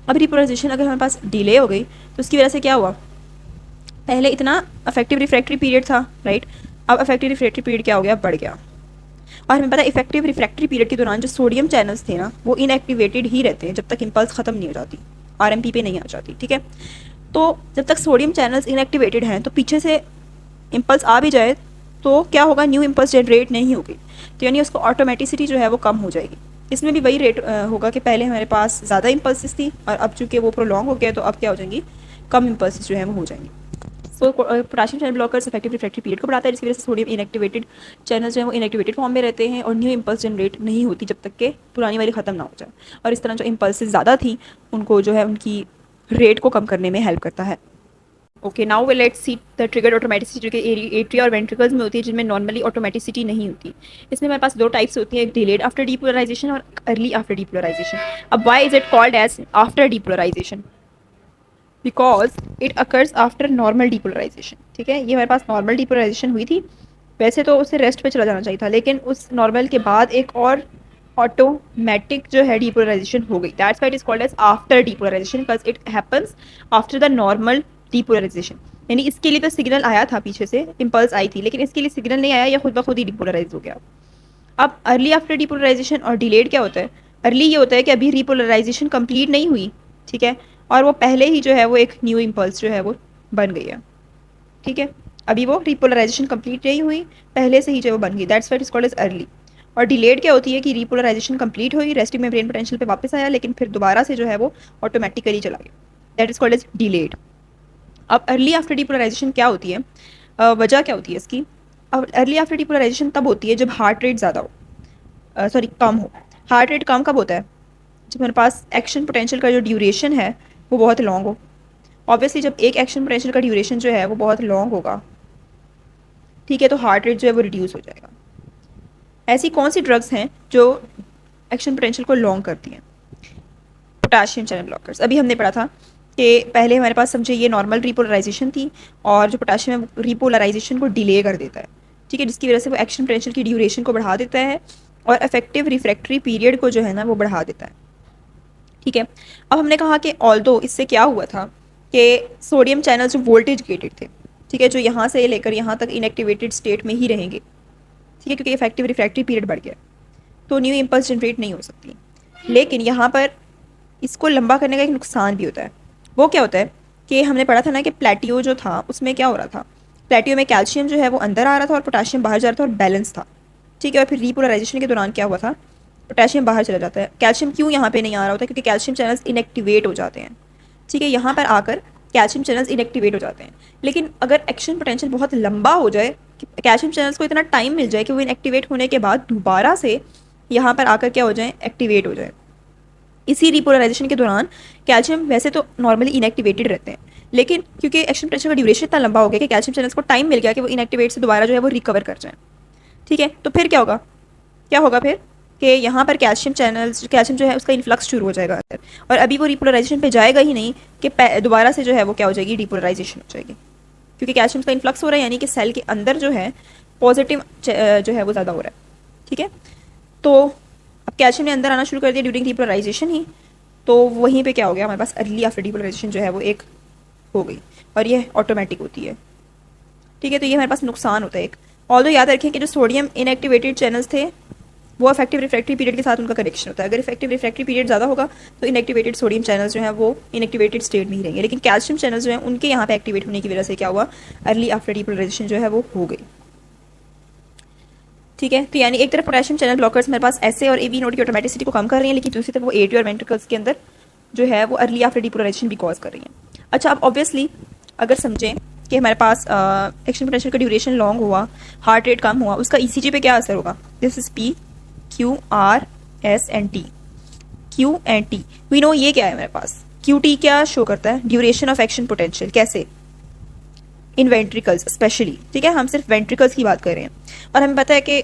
अब रिपोलराइजेशन अगर हमारे पास डिले हो गई तो उसकी वजह से क्या हुआ, पहले इतना अफेक्टिव रिफ्रैक्टरी पीरियड था, राइट, अब अफेक्टिव रिफ्रैक्टरी पीरियड क्या हो गया, बढ़ गया। और हमें पता है इफेक्टिव रिफ्रैक्टरी पीरियड के दौरान जो सोडियम चैनल्स थे ना वो इनएक्टिवेटेड ही रहते हैं जब तक इम्पल्स खत्म नहीं हो जाती, आरएमपी पे नहीं आ जाती, ठीक है। तो जब तक सोडियम चैनल्स इनएक्टिवेटेड हैं तो पीछे से इम्पल्स आ भी जाए तो क्या होगा, न्यू इम्पल्स जनरेट नहीं होगी, तो यानी उसको ऑटोमेटिसिटी जो है वो कम हो जाएगी। इसमें भी वही रेट होगा कि पहले हमारे पास ज़्यादा इम्पल्सिस थी और अब चूंकि वो प्रोलॉन्ग हो गया तो अब क्या हो जाएंगी, कम इम्पल्सिस जो है वो हो जाएंगी। So potassium channel blockers effective refractory period को बढ़ाता है, जिसकी वजह से सोडियम इनएक्टिवेटेड चैनल्स जो है वो इनएक्टिवेटेड फॉर्म में रहते हैं और न्यू इम्पल्स जनरेट नहीं होती जब तक कि पुरानी वाली ख़त्म ना हो जाए, और इस तरह जो इम्पल्सेस ज़्यादा थी उनको जो है उनकी रेट को कम करने में हेल्प करता है। Okay, now let's see the triggered automaticity जो कि एट्रिया और वेंट्रिकल्स में होती है, जिनमें नॉर्मली ऑटोमेटिसिटी नहीं होती। इसमें हमारे पास दो टाइप्स होती है, एक डिलेड आफ्टर डीपोलराइजेशन और अर्ली आफ्टर डीपोलराइजेशन। अब why is it called as after depolarisation, because it occurs after normal depolarisation, ठीक है। ये हमारे पास नॉर्मल डीपोलराइजेशन हुई थी, वैसे तो उसे रेस्ट पे चला जाना चाहिए था, लेकिन उस नॉर्मल के बाद एक और ऑटोमेटिक जो है डीपोलराइजेशन हो गई, that's why it is called as after depolarisation because it happens after the normal depolarisation. यानी इसके लिए तो सिग्नल आया था, पीछे से इम्पल्स आई थी, लेकिन इसके लिए सिग्नल नहीं आया, या खुद ब खुद ही डीपोलराइज हो गया। अब अर्ली आफ्टर डीपोलराइजेशन और डिलेड क्या होता है, अर्ली ये होता है कि अभी रिपोलराइजेशन कंप्लीट नहीं हुई, ठीक है, और वो पहले ही जो है वो एक न्यू इम्पल्स जो है वो बन गई है, ठीक है, अभी वो रिपोलराइजेशन कंप्लीट नहीं हुई, पहले से ही जो वो बन गई, that's why it is called as early. और डिलेड क्या होती है कि रिपोलराइजेशन कंप्लीट हुई, रेस्टिंग मेम्ब्रेन पोटेंशियल पे वापस आया, लेकिन फिर दोबारा से जो है वो ऑटोमेटिकली चला गया, that is called as delayed. अब अर्ली आफ्टर डीपोलराइजेशन क्या होती है, वजह क्या होती है इसकी। अब अर्ली आफ्टर डीपोलराइजेशन तब होती है जब हार्ट रेट ज़्यादा हो, कम हो। हार्ट रेट कम कब होता है, जब हमारे पास एक्शन पोटेंशियल का जो ड्यूरेशन है वो बहुत लॉन्ग हो। ऑब्वियसली जब एक एक्शन पोटेंशियल का ड्यूरेशन जो है वो बहुत लॉन्ग होगा, ठीक है, तो हार्ट रेट जो है वो रिड्यूस हो जाएगा। ऐसी कौन सी ड्रग्स हैं जो एक्शन पोटेंशियल को लॉन्ग करती हैं, पोटाशियम चैनल ब्लॉकर्स। अभी हमने पढ़ा था कि पहले हमारे पास समझे ये नॉर्मल रिपोलराइजेशन थी और जो पोटाशियम है रिपोलराइजेशन को डिले कर देता है, ठीक है, जिसकी वजह से वो एक्शन पोटेंशियल की ड्यूरेशन को बढ़ा देता है और इफेक्टिव रिफ्रैक्टरी पीरियड को जो है ना वो बढ़ा देता है, ठीक है। अब हमने कहा कि ऑल्दो इससे क्या हुआ था कि सोडियम चैनल जो वोल्टेज गेटेड थे, ठीक है, जो यहाँ से लेकर यहाँ तक इनएक्टिवेटेड स्टेट में ही रहेंगे, ठीक है, क्योंकि इफेक्टिव रिफ्रैक्टरी पीरियड बढ़ गया तो न्यू इम्पल्स जनरेट नहीं हो सकती। लेकिन यहाँ पर इसको लंबा करने का एक नुकसान भी होता है, वो क्या होता है कि हमने पढ़ा था ना कि प्लेटियो जो था उसमें क्या हो रहा था, प्लेटियो में कैल्शियम जो है वो अंदर आ रहा था और पोटाशियम बाहर जा रहा था और बैलेंस था, ठीक है। और फिर रिपोलराइजेशन के दौरान क्या हुआ था, पोटाशियम बाहर चला जाता है। कैल्शियम क्यों यहाँ पे नहीं आ रहा होता, क्योंकि कैल्शियम चैनल्स इनएक्टिवेट हो जाते हैं, ठीक है, यहाँ पर आकर कैल्शियम चैनल्स इनएक्टिवेट हो जाते हैं। लेकिन अगर एक्शन पोटेंशियल बहुत लंबा हो जाए, कैल्शियम चैनल्स को इतना टाइम मिल जाए कि वो इनएक्टिवेट होने के बाद दोबारा से यहाँ पर आकर क्या हो जाए, एक्टिवेट हो जाए। इसी रिपोलराइजेशन के दौरान कैल्शियम वैसे तो नॉर्मली इनएक्टिवेटेड रहते हैं, लेकिन क्योंकि एक्शन पोटेंशियल का ड्यूरेशन इतना लंबा हो गया कि कैल्शियम चैनल्स को टाइम मिल गया कि वो इनएक्टिवेट से दोबारा जो है वो रिकवर कर जाए, ठीक है। तो फिर क्या होगा फिर कि यहाँ पर कैल्शियम जो है उसका इन्फ्लक्स शुरू हो जाएगा अंदर, और अभी वो रिपोलराइजेशन पे जाएगा ही नहीं कि दोबारा से जो है वो क्या हो जाएगी, डिपोलराइजेशन हो जाएगी, क्योंकि कैल्शियम का इन्फ्लक्स हो रहा है, यानी कि सेल के अंदर जो है पॉजिटिव जो है वो ज़्यादा हो रहा है, ठीक है। तो अब कैल्शियम ने अंदर आना शुरू कर दिया ड्यूरिंग डिपोलराइजेशन ही, तो वहीं पे क्या हो गया, हमारे पास अर्ली आफ्टर डिपोलराइजेशन जो है वो एक हो गई और ये ऑटोमेटिक होती है, ठीक है। तो ये हमारे पास नुकसान होता है एक। ऑल्दो याद रखें कि जो सोडियम इनएक्टिवेटेड चैनल्स थे वो इफेक्टिव रिफ्रैक्टरी पीरियड के साथ उनका कनेक्शन होता है। अगर इफेक्टिव रिफ्रैक्टरी पीरियड ज़्यादा होगा तो इनएक्टिवेटेड सोडियम चैनल्स जो हैं वो इनएक्टिवेटेड स्टेट में ही रहेंगे, लेकिन कैल्शियम चैनल्स जो हैं उनके यहाँ पे एक्टिवेट होने की वजह से क्या हुआ, अर्ली आफ्टर डिपोलराइजेशन जो है वो हो गई, ठीक है। तो यानी एक तरफ पोटेशियम चैनल ब्लॉकर्स मेरे पास ऐसे और एबी नोड की ऑटोमेटिसिटी को कम कर रही हैं, लेकिन दूसरी तरफ वो एट्रिया और वेंट्रिकल्स के अंदर जो है वो अर्ली आफ्टर डिपोलराइजेशन भी कॉज कर रही हैं। अच्छा, अब ऑब्वियसली अगर समझें कि हमारे पास एक्शन पोटेंशियल का ड्यूरेशन लॉन्ग हुआ, हार्ट रेट कम हुआ, उसका ईसीजी पे क्या असर होगा, this is P Q R S and T, Q and T. We know ये क्या है हमारे पास, QT क्या शो करता है? Duration of action potential. कैसे? इन वेंट्रिकल्स स्पेशली, ठीक है, हम सिर्फ वेंट्रिकल्स की बात कर रहे हैं और हमें पता है कि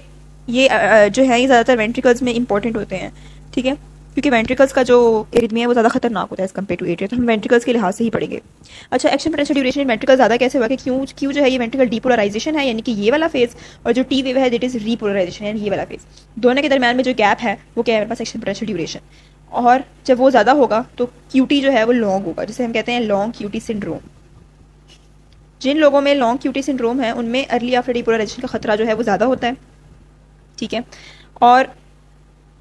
ये जो है ये ज़्यादातर वेंट्रिकल्स में इंपॉर्टेंट होते हैं, ठीक है, क्योंकि वेंट्रिकल्स का जो एरिथमिया है वो ज़्यादा खतरनाक होता है एज कम्पेयर टू एट्रिया, तो हम वेंट्रिकल्स के लिहाज से ही पढ़ेंगे। अच्छा, एक्शन पोटेंशियल ड्यूरेशन इन वेंट्रिकल ज़्यादा कैसे हुआ कि क्यों जो है ये वेंट्रिकल डीपोलराइजेशन है, यानी कि ये वाला फेज, और जो टी वेव है दैट इज रीपोलराइजेशन, यानी ये वाला फेज, दोनों के दरमियान में जो गैप है वो क्या है हमारे पास? Action potential duration. और जब वो ज़्यादा होगा तो QT जो है वो लॉन्ग होगा, जिसे हम कहते हैं लॉन्ग QT सिंड्रोम। जिन लोगों में लॉन्ग QT सिंड्रोम है उनमें अर्ली आफ्टर डीपोलराइजेशन का खतरा जो है वो ज़्यादा होता है, ठीक है। और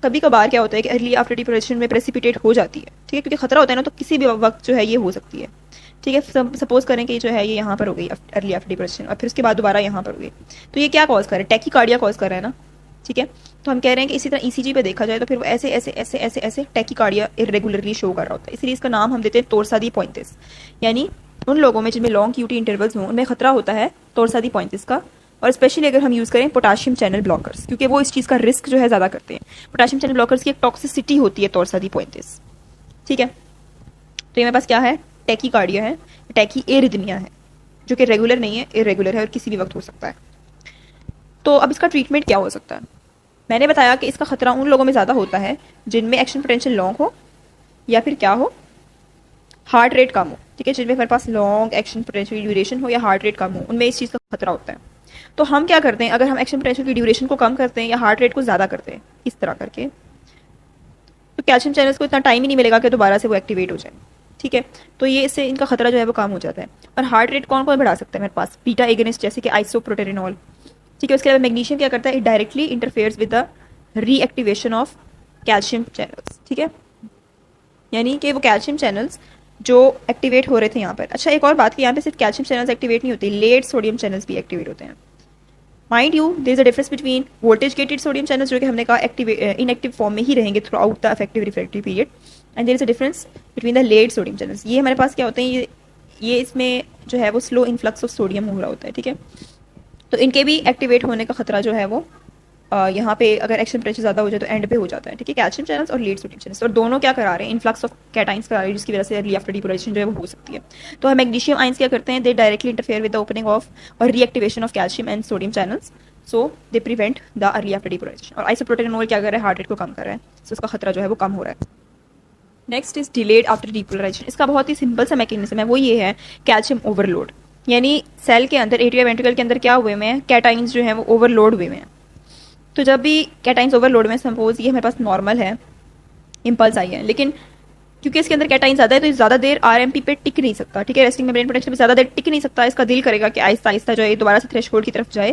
कभी कभार क्या होता है कि अर्ली आफ्टर डीपोलराइजेशन में प्रेसिपिटेट हो जाती है, ठीक है, क्योंकि खतरा होता है ना, तो किसी भी वक्त जो है ये हो सकती है, ठीक है। सपोज करें कि जो है ये यहाँ पर हो गई अर्ली आफ्टर डीपोलराइजेशन और फिर उसके बाद दोबारा यहाँ पर हो गई, तो ये क्या कॉज कर रहा है? टैकीकार्डिया कॉज कर रहा है ना, ठीक है। तो हम कह रहे हैं कि इसी तरह ECG पे देखा जाए तो फिर वो ऐसे ऐसे ऐसे ऐसे ऐसे टैकीकार्डिया इरेगुलरली शो कर रहा होता है, इसलिए इसका नाम हम देते हैं टोर्सा दी पॉइंटिस। यानी उन लोगों में जिनमें लॉन्ग QT इंटरवल्स हों उनमें खतरा होता है टोर्सा दी पॉइंटिस का, और स्पेशली अगर हम यूज़ करें पोटाशियम चैनल ब्लॉकर्स, क्योंकि वो इस चीज़ का रिस्क जो है ज़्यादा करते हैं। पोटाशियम चैनल ब्लॉकर्स की एक टॉक्सिसिटी होती है टोर्सा दी पॉइंटिस, ठीक है। तो ये मेरे पास क्या है? टैकीकार्डिया है, टैकी एरिथमिया है, जो कि रेगुलर नहीं है, इरेगुलर है और किसी भी वक्त हो सकता है। तो अब इसका ट्रीटमेंट क्या हो सकता है? मैंने बताया कि इसका खतरा उन लोगों में ज़्यादा होता है जिनमें एक्शन पोटेंशियल लॉन्ग हो या फिर क्या हो, हार्ट रेट कम हो, ठीक है। जिनमें हमारे पास लॉन्ग एक्शन पोटेंशियल ड्यूरेशन हो या हार्ट रेट कम हो, उनमें इस चीज़ का खतरा होता है। तो हम क्या करते हैं, अगर हम एक्शन पोटेंशियल की ड्यूरेशन को कम करते हैं या हार्ट रेट को ज़्यादा करते हैं इस तरह करके, तो कैल्शियम चैनल्स को इतना टाइम ही नहीं मिलेगा कि दोबारा से वो एक्टिवेट हो जाए, ठीक है। तो ये इससे इनका खतरा जो है वो कम हो जाता है। और हार्ट रेट कौन कौन बढ़ा सकता है मेरे पास? बीटा एगनिस्ट जैसे कि आइसोप्रोटेरेनॉल, ठीक है। उसके अलावा मैग्नीशियम क्या करता है? It directly interferes with the reactivation of calcium channels, ठीक है, यानी कि वो कैल्शियम चैनल्स जो एक्टिवेट हो रहे थे यहाँ पर। अच्छा, एक और बात कि यहाँ पे सिर्फ कैल्शियम चैनल्स एक्टिवेट नहीं होते, लेड सोडियम चैनल्स भी एक्टिवेट होते हैं। Mind you there is a difference between voltage gated sodium channels, जो कि हमने कहा इनएक्टिव फॉर्म में ही रहेंगे throughout the effective refractory period, and there is a difference between the late sodium channels. ये हमारे पास क्या होते हैं, ये इसमें जो है वो स्लो इन्फ्लक्स ऑफ सोडियम हो रहा होता है, ठीक है। तो इनके भी एक्टिवेट होने का खतरा जो है वो यहाँ पे अगर एक्शन प्रेशर ज़्यादा हो जाए तो एंड पे हो जाता है, ठीक है। कैल्शियम चैनल्स और लीड सोडियम चैनल्स, और दोनों क्या करा रहे हैं? इन्फ्लक्स ऑफ कैटाइंस करा रहे हैं, जिसकी वजह से अर्ली आफ्टर डीपोलराइजेशन जो है वो हो सकती है। तो हम मैग्नीशियम आइंस क्या करते हैं? They directly interfere with the opening of और reactivation of calcium and sodium channels, so they prevent the early after depolarisation. और आइसोप्रोटेरेनॉल क्या कर रहा है? हार्ट रेट को कम कर रहा है, सो उसका खतरा जो है वो कम हो रहा है। Next is delayed after depolarisation. इसका बहुत ही सिंपल सा मैकेनिज्म है, वो ये है कैल्शियम ओवरलोड, यानी सेल के अंदर एट्रिया वेंट्रिकल के अंदर क्या हुए में कैटाइंस जो है वो ओवरलोड हुए में हैं। तो जब भी कैटाइंस ओवरलोड में, सपोज ये हमारे पास नॉर्मल है, इम्पल्स आई है, लेकिन क्योंकि इसके अंदर कैटाइन ज़्यादा है तो ज़्यादा देर RMP पे टिक नहीं सकता, ठीक है, रेस्टिंग मेम्ब्रेन पोटेंशियल पे ज़्यादा देर टिक नहीं सकता। इसका दिल करेगा कि आहिस्ता आहिस्ता जो है दोबारा से थ्रेशोल्ड की तरफ जाए,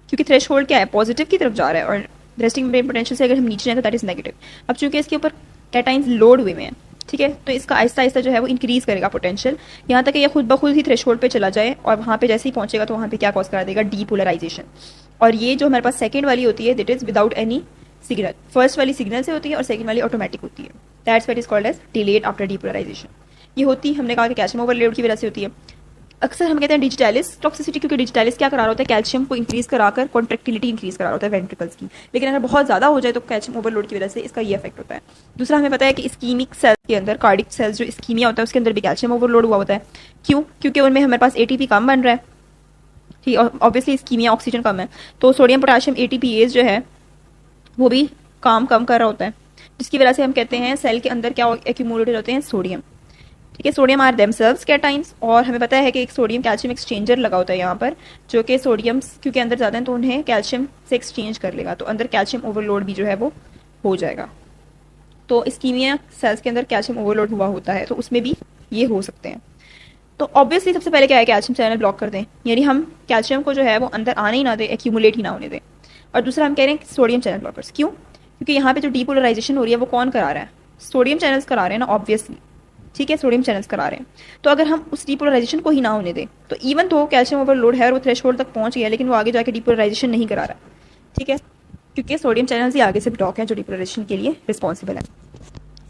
क्योंकि थ्रेशोल्ड क्या है? पॉजिटिव की तरफ जा रहा है, और रेस्टिंग मेम्ब्रेन पोटेंशियल से अगर हम नीचे जाए तो दैट इज नेगेटिव। अब चूंकि इसके ऊपर कैटाइंस लोड हुए हैं, ठीक है, तो इसका आहिस्ता आहिस्ता जो है वो इंक्रीज करेगा पोटेंशियल, यहाँ तक कि यह खुद ब खुद ही थ्रेशोल्ड पे चला जाए, और वहाँ पे जैसे ही पहुंचेगा तो वहाँ पे क्या कॉज करा देगा? डीपोलराइजेशन। और ये जो हमारे पास सेकंड वाली होती है that is without any signal, first वाली सिग्नल से होती है और सेकंड वाली ऑटोमेटिक होती है, that's what is called as delayed after depolarisation. ये होती, हमने कहा कि कैल्शियम ओवरलोड की वजह से होती है। अक्सर हम कहते हैं डिजिटैलिस टॉक्सिसिटी, क्योंकि डिजिटैलिस क्या करा रहा होता है? कैल्शियम को इंक्रीज कराकर कॉन्ट्रेक्टिलिटी इंक्रीज करा होता है वेंट्रिकल्स की, लेकिन अगर बहुत ज़्यादा हो जाए तो कैल्शियम ओवरलोड की वजह से इसका ये इफेक्ट होता है। दूसरा, हमें पता है कि इस्कीमिक सेल के अंदर, कार्डिक सेल्स जो इस्कीमिया होता है उसके अंदर भी कैल्शियम ओवरलोड हुआ होता है। क्यों? क्योंकि उनमें हमारे पास ATP कम बन रहा है, ठीक, ऑब्वियसली इस्कीमिया ऑक्सीजन कम है, तो सोडियम पोटाशियम ATPase जो है वो भी काम कम कर रहा होता है, जिसकी वजह से हम कहते हैं सेल के अंदर क्या एक्यूमुलेटेड होते हैं? सोडियम, ठीक है। सोडियम आर देमसेल्व्स कैटाइंस, और हमें पता है कि एक सोडियम कैल्शियम एक्सचेंजर लगा होता है यहाँ पर, जो कि सोडियम क्योंकि अंदर ज़्यादा है तो उन्हें कैल्शियम से एक्सचेंज कर लेगा, तो अंदर कैल्शियम ओवरलोड भी जो है वो हो जाएगा। तो इस्कीमिया सेल्स के अंदर कैल्शियम ओवरलोड हुआ होता है, तो उसमें भी ये हो सकते हैं। तो ऑब्वियसली सबसे पहले क्या है? कैल्शियम चैनल ब्लॉक कर दें, यानी हम कैल्शियम को जो है वो अंदर आने ही ना दें, एक्यूमुलेट ही ना होने दें। और दूसरा हम कह रहे हैं सोडियम चैनल ब्लॉकर्स। क्यों? क्योंकि यहाँ पे जो डीपोलराइजेशन हो रही है वो कौन करा रहा है? सोडियम चैनल्स करा रहे हैं ना, ऑब्वियसली, ठीक है, सोडियम चैनल्स करा रहे हैं। तो अगर हम उस डीपोलराइजेशन को ही ना होने दें, तो इवन तो कैल्शियम ओवरलोड है और वो थ्रेशोल्ड तक पहुंच गया, लेकिन वो आगे जाके डीपोलराइजेशन नहीं करा रहा, ठीक है, क्योंकि सोडियम चैनल्स ही आगे से ब्लॉक है जो डीपोलराइजेशन के लिए रिस्पॉन्सिबल है।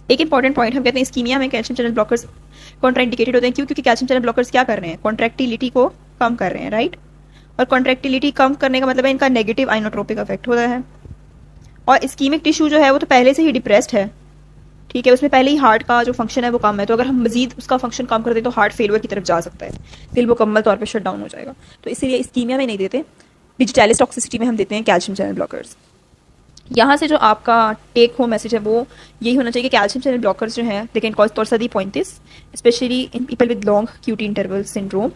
एक इंपॉर्टेंट पॉइंट, हम कहते हैं इस्कीमिया में कैल्शियम चैनल ब्लॉकर्स कॉन्ट्राइंडिकेटेड होते हैं। क्यों? क्योंकि कैल्शियम चैनल ब्लॉकर्स क्या कर रहे हैं? कॉन्ट्रैक्टिलिटी को कम कर रहे हैं, राइट। और कॉन्ट्रैक्टिलिटी कम करने का मतलब है इनका नेगेटिव आइनोट्रोपिक इफेक्ट होता है। और इस्कीमिक टिश्यू जो है वो तो पहले से ही डिप्रेस्ड है, ठीक है, उसमें पहले ही हार्ट का जो फंक्शन है वो कम है, तो अगर हम मजीद उसका फंक्शन कम कर दें तो हार्ट फेलियर की तरफ जा सकता है, दिल मुकम्मल तौर पर शट डाउन हो जाएगा। तो इसीलिए इस्कीमिया में नहीं देते, डिजिटैलिस टॉक्सिसिटी में हम देते हैं कैल्शियम चैनल ब्लॉकर्स। यहाँ से जो आपका टेक होम मैसेज है वो यही होना चाहिए कि कैल्शियम चैनल ब्लॉकर्स जो हैं they can cause torsades de pointes, especially in people with long QT interval syndrome,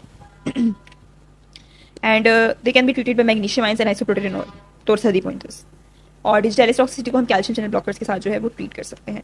and they can be treated by magnesium ions and isoproterenol, torsades de pointes. और digitalis toxicity को हम calcium channel blockers के साथ जो है वो treat कर सकते हैं।